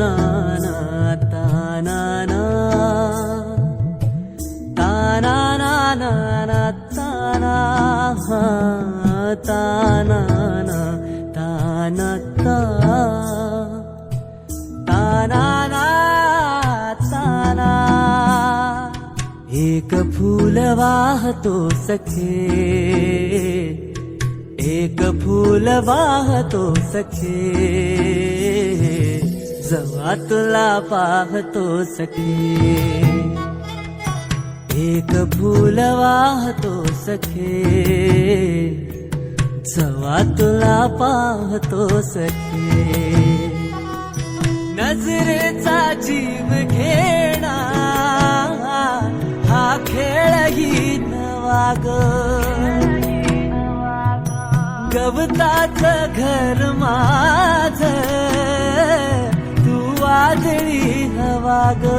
ना ना ताना ना ताना ना ना ना ताना हा ताना ना ताना ताना ना ताना एक फूल वाहतो सखे एक फूल वाहतो सखे जेव्हा तुला पाहतो सखे एक फूल वाहतो सखे जेव्हा तुला पाहतो सखे नजरेचा जीव घेणा हा खेळही नवा ग गवताच घर माझ तू वादळी हवा ग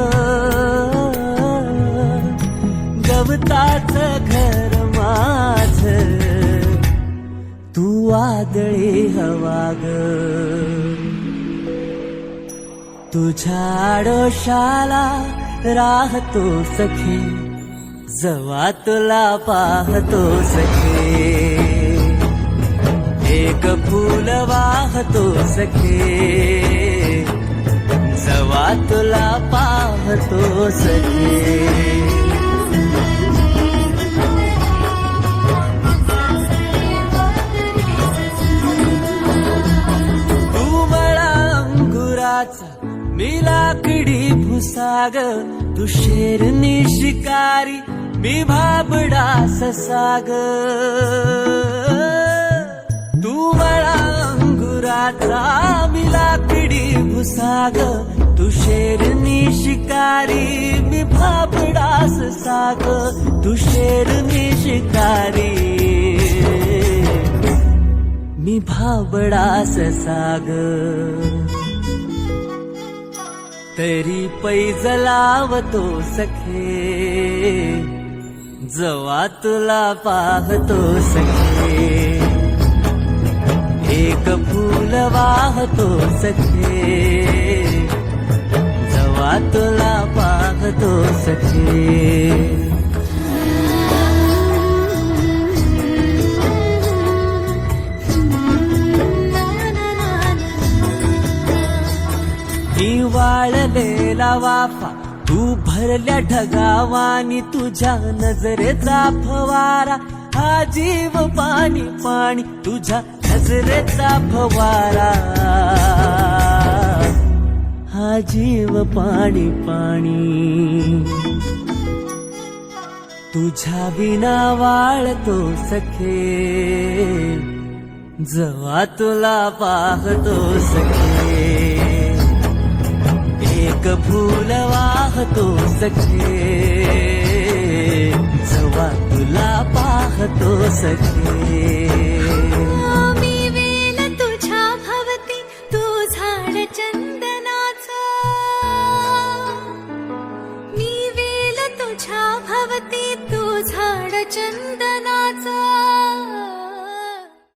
गवताच घर माझ तू वादळी हवा ग तुझ्या आडोशाला राहतो सखे जेव्हा तुला पाहतो सखे एक फूल वाहतो सखे जेव्हा तुला पाहतो सखे मी लाकडी भुसाग तू शेरनी शिकारी मी भाबडा ससाग तू मला अंगुराचा मी लाकडी भुसाग तू शेरनी शिकारी मी भाबडा ससाग तू शेरनी शिकारी मी भाबडा ससाग तरी पैज लावतो सखे जेव्हा तुला पाहतो सखे एक फूल वाहतो सखे जेव्हा तुला पाहतो सखे वाळलेला वाफा तू भरल्या ढगावानी तुझ्या नजरेचा फवारा हा जीव पाणी पाणी तुझ्या नजरेचा फवारा हा जीव पाणी पाणी तुझ्या विना वाळतो सखे जेव्हा तुला पाहतो सखे एक फूल वाहतो सखे जेव्हा तुला पाहतो सखे मी वेल तुझ्या भवती तू झाड चंदनाचा मी वेल तुझ्या भवती तू झाड चंदनाचा